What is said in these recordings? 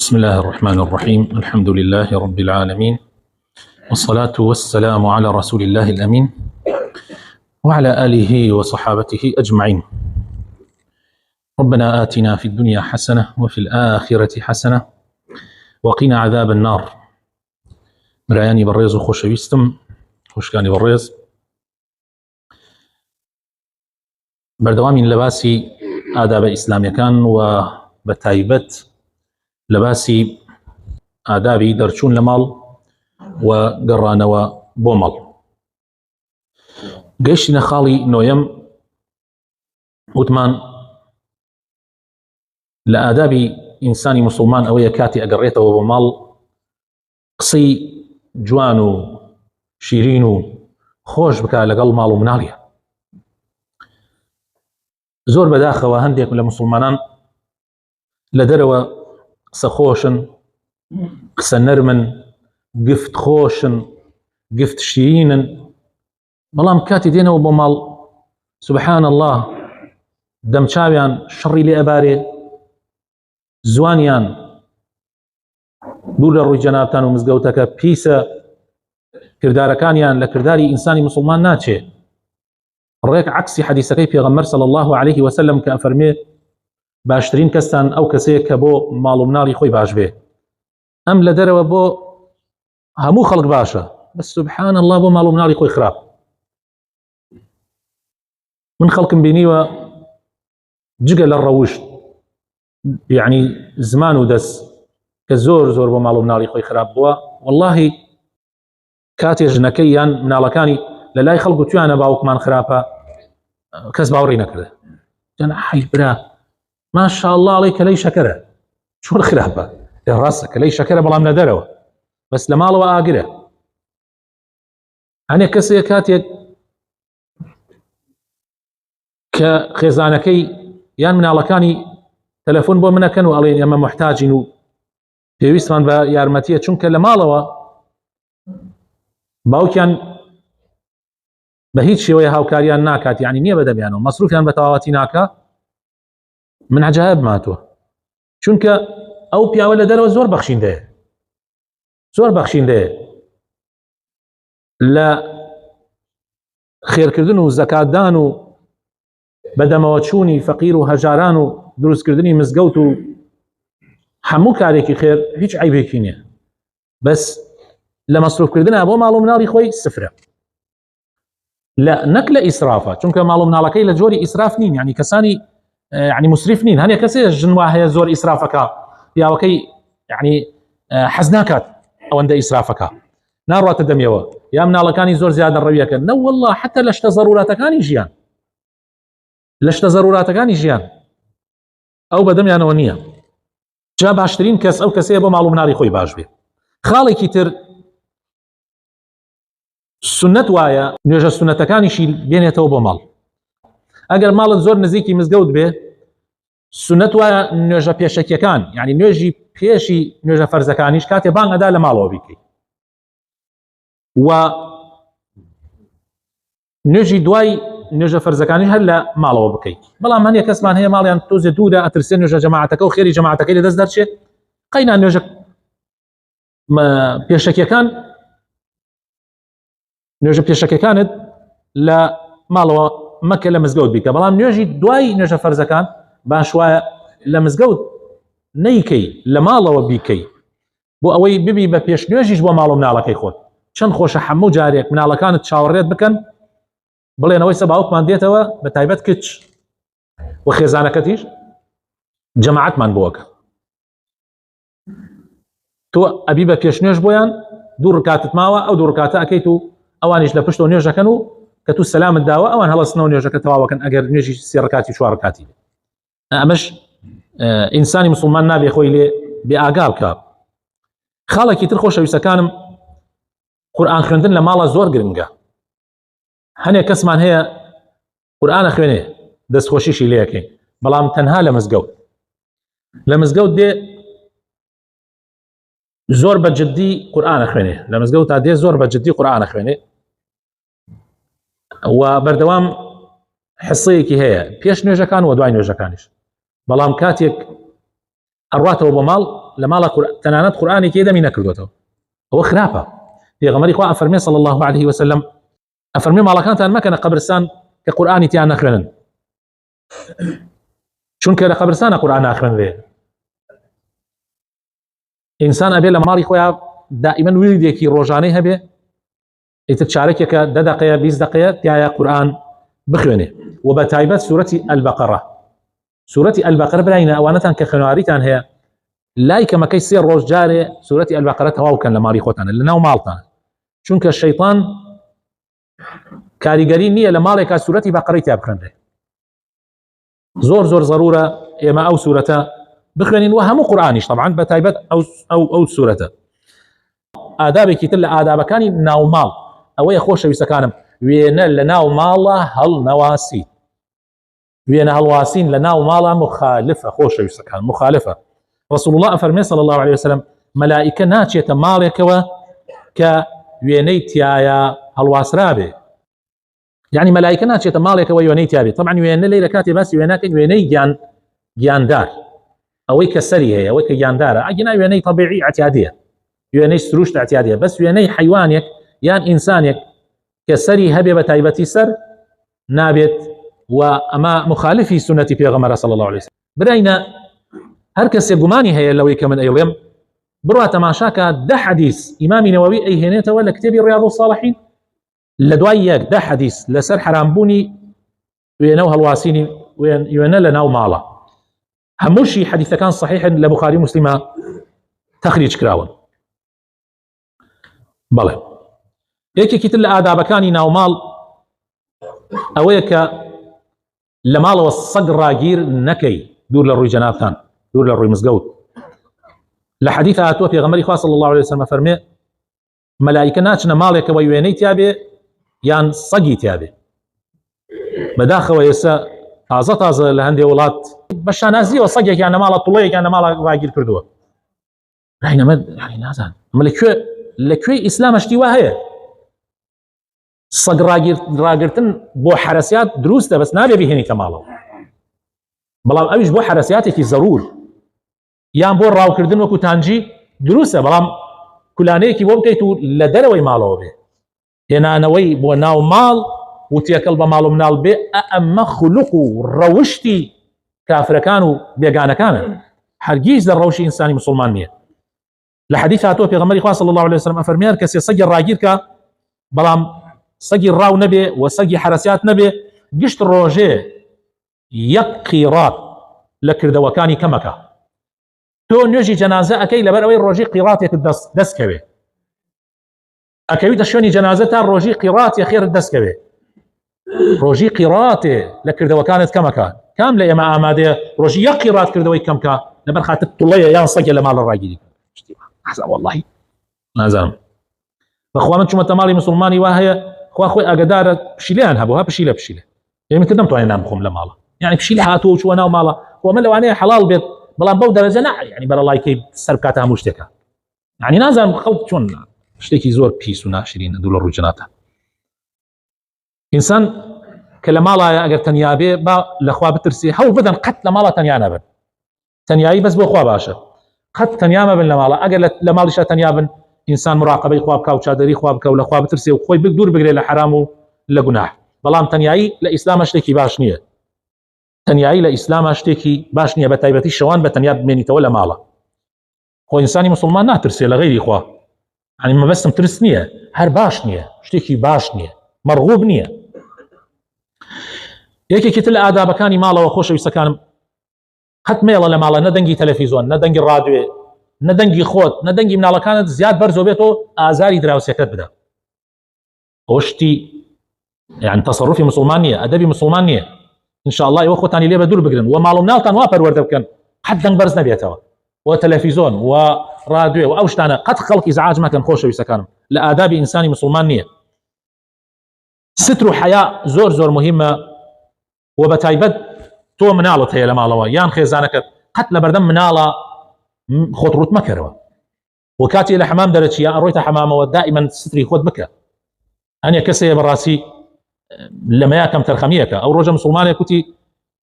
بسم الله الرحمن الرحيم. الحمد لله رب العالمين، والصلاة والسلام على رسول الله الأمين وعلى آله وصحابته أجمعين. ربنا آتنا في الدنيا حسنة وفي الآخرة حسنة وقنا عذاب النار. مرایانی بەڕێز و خۆشەویستم، خۆشکانی بەڕێز، بەردەوامین لە باسی ئادابە ئیسلامیەکان و بە تایبەت لە باسی ئادابی دەرچوون لە ماڵ و گەڕانەوە بۆ ماڵ. گەیشتینە خاڵی نۆیەم، وتمان لە ئادابی ئینسانی موسڵمان ئەوەیە کاتی ئەگەڕێتەوە بۆ ماڵ قسەی جوان و شیرین و خۆش بکە لەگەڵ ماڵ و مناڵیە. زۆر بەداخەوە هەندێک لە موسڵمانان لە دەرەوە قسە خۆشن، قسە نەرمن، گفت خۆشن، گفت شیرینن، بەڵام کاتی دێنەوە بۆ ماڵ سبحان الله دەمچاویان شەڕی لێ ئەبارێ، زوانیان دوور لە ڕووی جەنابتان و مزگەوتەکە پیسە، کردارەکانیان لە کرداری ئینسانی موسڵمان ناچێ. ڕێک عکسی حەدیسەکەی پێغەمبەر صلی الله عليه وسلم کە ئەفەرمێ باشترین کەستان ئەو کەسەیە کە بۆ ماڵ و مناڵی خۆی باش بێ. ئەم لە دەرەوە بۆ هەموو خەڵک باشە، بەس سبحان الله بۆ ماڵ و مناڵی خۆی خراپ. من خەڵکم بینیوە جگە لە ڕەوشت، یعنی زمان و دەست کە زۆر زۆر بۆ ماڵ و مناڵی خۆی خراپ بووە. واللهی کاتێ ژنەکەی یان مناڵەکانی لە لای خەڵک و توانە باوکمان خراپە، کەس باوەڕی نەکردە، جەنا حەی برا ماشاء الله ئەڵێ کەلەی شەکەرە، چۆن خراپە؟ ڕاستە کەلەی شەکەرە بەڵام لە دەرەوە، بەس لە ماڵەوە ئاگرە. هەنێک کەسێک کاتێک کە خێزانەکەی یان مناڵەکانی تەلەفۆن بۆ منەکەن و ئەڵێن ئێمە محتاجین و پێویستمان بە یارمەتیە، چونکە لە ماڵەوە باوکیان بە هیچ شێوەیە هاوکاریان ناکات، یعنی نییە بەدەمیانەوە مەسروفیان بە تەواوەتی ناکە. من عەجایب ماتووە، چونکە ئەو پیاوە لە دەرەوە زۆر بەخشیندەیە، زۆر بەخشیندەیە لە خێرکردن و زەکاتدان و بەدەمەوە چوونی فەقیر و هەژاران و دروستکردنی مزگەوت و هەموو کارێکی خێر هیچ عیبێکی نییە، بەس لە مەسروفکردنە بۆ ماڵ و مناڵی خۆی سفرە، نەک لە ئیسرافە، چونکە ماڵ و مناڵەکەی لە جۆری ئیسراف نین، یعنی کەسانی یعنی مسریف نین. هەنێک کەسێ ژن وا هەیە زۆر ئیسرافەکە، پیاوەکەی یعنی حەز ناکات ئەوەندە ئیسرافەکە، ناڕواتە دەمیەوە، یا مناڵەکانی زۆر زیادە ڕەویەکەن. نە والله حتى لە شتە زەڕوراتەکانی ژیان، لە شتە زەڕوراتەکانی ژیان ئەو بەدەمیانەوە نییە. جا باشترین کەس ئەو کەسەیە بۆ ماڵ و مناڵی خۆی باش بێ. خاڵێکی تر سنت وایە نوێژە سنەتەکانیشی بێنێتەوە بۆ ماڵ. ئەگەر ماڵت زۆر نزیکی مزگەوت بێ، سنت وایە نوێژە پێشەکیەکان، یعنی نوێژی پێشی نوێژە فەرزەکانیش کاتێ بانگ ئەدا لە ماڵەوە بیکەی، و نوێژی دوای نوێژە فەرزەکانی هەر لە ماڵەوە بکەیت. بەڵام هەنێک کەسمان هەیە ماڵیان تۆزێ دوورە، ئەترسێ نوێژە جەماعەتەکە و خێری جەماعەتەکەی لەدەست دەرچێت، قەینا نوێژە پێشەکیەکان، نوێژە پێشەکەکانت لە ماڵەوە مەکە لە مزگەوت بیکە، بەڵام نوێژی دوای نوێژە فەرزەکان باش وایە لە مزگەوت نەیکەی، لە ماڵەوە بیکەی، بۆ ئەوەی ببی بە پێش نوێژیش بۆ ماڵ و مناڵەکەی خۆت. چەند خۆشە هەموو جارێک مناڵەکانت چاوەڕێت بکەن، بڵێنەوەی سە باوکمان دێتەوە، بە تایبەت کچ و خێزانەکەتیش جەماعەتمان بۆکە، تۆ ئەبی بە پێش نوێژ بۆیان دوو ڕکاتت ماوە، ئەو دوو ڕکاتە ئەەکەیت و ئەوانیش لە پشتەوە نوێژەکەن و کە تو سەلامت داوە ئەوان هەڵەستنەوە نوێژەکە تەواوەکەن ئەگەر نوێژی سێ ڕکاتی چوار ڕکاتی. ئەمەش ئینسانی موسڵمان نابێ خۆی لێ بێ ئاگا بکە. خاڵێکی تر خۆشەویستەکانم، قورئان خوێندن لە ماڵە زۆر گرنگە. هەنێک کەسمان هەیە قورئانە خوێنێ، دەستخۆشیشی لێ یەکەین، بەڵام تەنها لە مزگەوت، لە مزگەوت دێ زۆر بە جددی قورئانە خوێنێ، لە مزگەوت تا دێ زۆر بە جددی قورئانە خوێنێ، و بەردەوام حسەیەکی هەیە پێش نوێژەکان و دوای نوێژەکانیش، بەڵام کاتێک ئەڕواتەوە بۆ ماڵ لماڵە تەنانەت قورآانی کێ دەمی نەکردوێتەوە ئەوە خراپە. پێغەمبەری خوا ئەفەرمێ صلی الله عليه وسلم ئەفەرمێ ماڵەکانتان مەکەنە قەبرستان کە قورآانی تیان نەخوێنن، چونکە لە قەبرستانە قورآن ناخوێنرێ. ئینسان ئەبێ لە ماڵی خۆیان دائیمەن وردێکی ڕۆژانەی هەبێ، ئیتر چارەکێکە 10 دقەیە 20 دقەیە تایە قورآن بخوێنێ. و بە تایبەت سوورەتی ئەلبەقەرە، سوورەتی ئەلبەقەرە براینە ئەوانەتان کە خوێنواریتان هەیە لای کەمەکەی 3 ڕۆژ جارێ سوورەتی ئەلبەقەرە تەواو بکەن لە ماڵی خۆتانە لە ناو ماڵتان، چونکە شەیطان کاریگەری نییە لە ماڵێکا سوورەتی بەقەرەی تیا بخوێنرێ. زۆر زۆر ضرورە ئێمە ئەو سوورەتە بخوێنین و هەموو قورآنیش طبعا بە تایبەت ئەو سوورەتە. ئادابێکی تر لە ئادابەکانی ناوماڵ ئەوەیە خۆشەویستەکانم وێنە لە ناو ماڵە هەڵنەواسی، وێنە هەڵواسین لە ناو ماڵە مخالفە خۆشەویستەکان مخالفە. رسول الله ئەفەرمێ صلی الله عليه وسلم مەلائیکە ناچێتە ماڵێکەوە کە وێنەی تایە هەڵواسرا بێ، یعنی مەلائیکە ناچێتە ماڵێکەوە وێنەی تیا بێ. طبعا وێنە لێرە کاتێ باسی وێنەکەین وێنەی گیاندار، ئەوەی کە سەری هەیە ئەوەی کە گیاندارە، ئەگەنا وێنەی طبیعی اعتیادیە، وێنەی سروشت اعتیادیە، بەس وێنەی حیوانێک یان ئینسانێک کە سەری هەبێ بە تایبەتی سەر نابێت و ئەمە مخالفی سنەتی پێغەمبەر صلی الله عليه وسلم. براینە هەر کەسێ گومانی هەیە لەوەی کە من ئەیڵێم بڕوا تەماشاکە 10 حەدیث ئیمامی نەوەوی ئەیهێنێتەوە لە کتێبی ڕیاض الصالحین لە دوای یەک 10 حەدیث لەسەر حرامبوونی وێنە و هەڵواسینی وێنە لە ناو ماڵە، هەمووشی حەدیثەکان صحیحن لە بوخاری مسلمە تەخریج کراون. بەڵێ یەکێکی تر لە ئادابەکانی ناوماڵ ئەوەیە کە لە ماڵەوە سەگ ڕاگیر نەکەی دوور لە ڕووی جەنابتان، دوور لە ڕووی مزگەوت. لە حەدیث هاتووە پێغەمبەری خوا صلی الله عليه وسلم فەرمێ مەلائیکە ناچنە ماڵێکەوە وێنەی تیا بێ یان سەگی تیا بێ. بەداخەوە ئێستا تازە لە هەندێک وڵات بە شانازیەوە سەگێکیان لە ماڵە توڵەیەکیان لە ماڵە ڕاگیر کردووە. راینەمە نازان ئەمە لەکوێی ئیسلامە شتی وا هەیە؟ سەگ ڕاگرتن بۆ حرەسیات دروستە بەس نابێ بهێنیتە ماڵەوە، بەڵام ئەویش بۆ حرەسیاتێکی زەرور یان بۆ ڕاوکردن وەکو تانجی دروستە، بەڵام کولانەیەکی بۆ بکەیت و لە دەرەوەی ماڵەوە بێ. هێنانەوەی بۆ ناو ماڵ و تێکەڵ بە ماڵ و مناڵ بێ ئەمە خولوق و ڕەوشتی کافرەکان و بێگانەکانە، هەرگیز لە ڕەوشی ئینسانی مسلمان نییە. لە حەدیث هاتووە پێغەمبەری خوا صلی الله عليه وسلم ئەفەرمێ هەر کەسێ سەگی ڕاگیر کە بەڵام سەگی ڕاو نەبێ و سەگی حرەسیات نەبێ گشت ڕۆژێ 1 قیرات لە کردەوەکانی کەمەکە. تۆ نوێژی جەنازە ئەکەی لەبەر ئەوەی ڕۆژی قیراتێک دەستکەوێ، ئەکەویتە شوێنی جەنازە تا ڕۆژی قیراتێ خێرت دەستکەوێ. ڕۆژی قیراتێ لە کردەوەکانت کەمەکە، کام لە ئێمە ئامادەیە ڕۆژی 1 قیرات کردەوەی کەمکە لەبەر خاتر توڵەیە یان سەگە لە ماڵە ڕاگیری والله نازانم. بەخوا من چوومەتە ماڵی مسلمانی وا هەیە خوا خۆی ئاگدارە پشیلەیان هەبوو، ها پشیلە ئێمە تر نەمتوانین نامخۆم لە ماڵە، یعنی پشیلە هاتووە و چووە ناو ماڵە خۆ من لەوانەیە حەڵال بێت بەڵام بەو دەرەجە نە، یعنی بەرەڵایکەی سەر بکاتە هەموو شتێکە، یعنی نازانم خەڵک چۆن شتێکی زۆر پیس و ناشرینە دوو لە ڕووی جەناتە. ئینسان کە لە ماڵایە ئەگەر تەنیا بێ با لەخوا بترسێ هەوڵ بدەن قەت لە ماڵە تەنیا نەبن، تەنیایی بەس بۆ خوا باشە، قەت تەنیا مەبن لە ماڵە. ئەگەر لە ماڵیشە تەنیا بن ئینسان مراقبەی خوا بکە و چادەری خوا بکە و لەخوا بترسێ و خۆی دوور بگرێ لە حرام و لە گوناح. بەڵام تەنیایی لە ئیسلامە شتێکی باش نییە، تەنیایی لە ئیسلامە شتێکی باش نییە، بە تایبەتی شەوان بە تەنیا بمێنیتەوە لە ماڵە. خۆ ئینسانی مسلمان ناترسێ لە غەیری خوا، یعنی مەبەستم ترس نییە، هەر باش نییە، شتێکی باش نییە، مەرغوب نییە. یەکێکی تر لە ئادابەکانی ماڵەوە خۆشەویستەکانم قەت مێڵە لە ماڵە نەدەنگی تەلەڤیزۆن، نەدەنگی ڕادیۆ، نەدەنگی خۆت، نەدەنگی مناڵەکانت زیاد بەرزۆ بێت و ئازاری دراوسەکەت بدە. ئەوە شتی یعنی تەسەڕوفی مسلمان نییە، ئەدەبی مسلمان نییە. ئینشاءالله ئێوە خۆتانی لێ بە دوور بگرن و ماڵ و مناڵتان وا پەروەردە بکەن قەت دەنگ بەرز نەبێتەوە و تەلەڤیزۆن و ڕادیۆ و ئەو شتانە قەت خەڵک ئیزعاج مەکەن خۆشەویستەکانم، لە ئادابی ئینسانی مسلمان نییە. ستر و حەیا زۆر زۆر مهمە و بە تایبەت تۆ مناڵت هەیە لە ماڵەوە یان خێزانەکەت قەت لە بەردەم مناڵە خۆت ڕوت مەکەرەوە و کاتی لە حەمام دەرەچیە ئەڕۆیتە حەمامەوە دائیمەن ستری خۆت بکە. هەنێ کەسەیە بەڕاستی لە مەیاکەم تەرخەمیەکە ئەو ڕۆژە مسلمانێک کوتی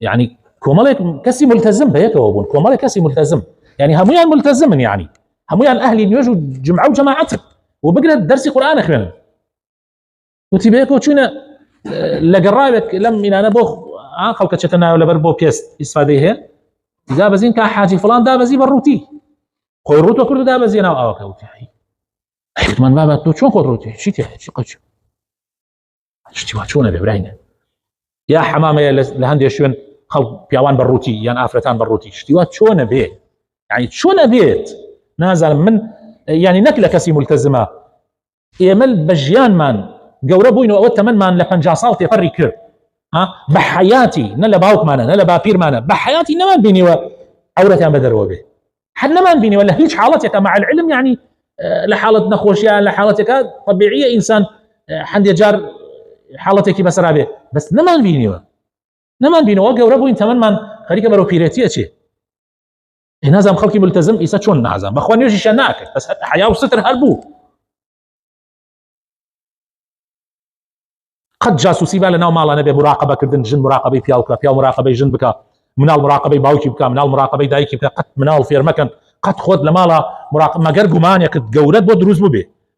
یعنی کۆمەڵێک کەسی ملتەزم بەیەکەوە بوون، کۆمەڵێک کەسی ملتەزم يعني هميان ملتزم يعني هميان اهلي نيجوا جمعه وجماعتهم وبقرا درس قران اخوان وتبيك وشنا لقرايبك لم انا بوخ خلق شتنا ولا بربو بيست استفاده دا بزين كا حاجي فلان دا بزي بروتي خو روتو كل دا بزي انا اوكي من بابا تو شلون خذ روتي شتي شي قش شتي واشونه ببراينه يا حمامه لهندي شون خلق بيوان بروتي يعني افرتان بروتي شتي واشونه به يعني شونه بيت نازل من يعني نكله كسي ملتزمه يمل بجيان مان قوربو انه اوت من مان لفنجا صوت يفري كر ها بحياتي نلا باوك مانا نلا بابير مانا بحياتي نمان بيني وعورتي بدر به حد نمان بيني ولا هيك حالتك مع العلم يعني لحالة نخوشيا لحالتك طبيعيه انسان حد يجار حالتك بسرا به بس نمان بيني وقوربو انت من مان خليك برو بيريتي اشي هنا زعما خلقي ملتزم يسا شلون نعزم باخواني يجي شناك بس حياه وستر هربو قد جاسوسي بالنا ومالا نبي مراقبه كردن جن مراقبه بياو مراقبه جن بك منال مراقبه باوكي بك منال مراقبه دايكي بك قد منال فير مكان قد خذ لمالا مراقبه ما قرقمان يك تقورد بدروز بو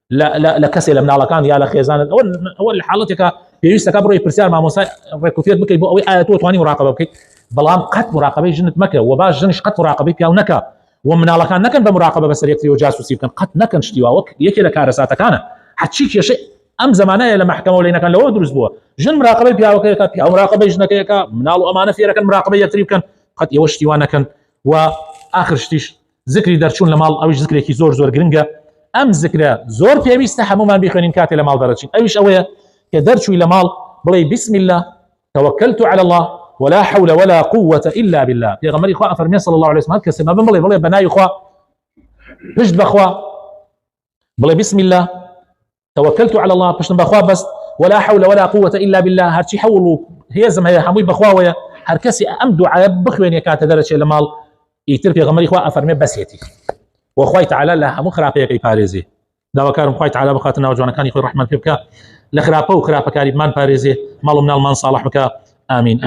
لا كسل منال كان يا لخيزان اول حالتك يجي كبرو يبرسال ما موسى ريكوتيت بك او اياتو 20 مراقبه بك بلام قد مراقبه جن مكه وباش جنش قد مراقبه بياو نكا ومنال كان نكن بمراقبه بس يكتي وجاسوسي كان قد نكن شتيواك يكي لكارساتك انا حتشيك يا شيء ام زمانه لما حكموا لنا كان لو دروس بوا جن مراقبه بياوكا بياو مراقبه جنكا منالو امانه فيرا كان مراقبه يتريب كان قد يوشتي وانا كان واخر شتيش ذكري درشون لمال او ذكري كي زور جرينجا ام ذكرى زور في بيستحموا ما بيخونين كاتي لمال درجين ايش اويا كدرشو لمال بلي بسم الله توكلت على الله ولا حول ولا قوه الا بالله يا غمري اخوا فرمي صلى الله عليه وسلم هكا ما بلي بناي اخوا بجد بخوا بلي بسم الله توكلت على الله باش نبخوا بس ولا حول ولا قوه الا بالله هرشي حولوا هي زم هي حموي بخواويا هركسي امدو على بخوين يكات درجه لمال يترفي غمري اخوا افرمي بس يتي واخوي تعالى لا مخرافه كي باريزي داوا كارم خوي تعالى بخاتنا وجوانا كان يخوي الرحمن فيك لخرافه وخرافه كاري مان باريزي مالو من المان صالح بك امين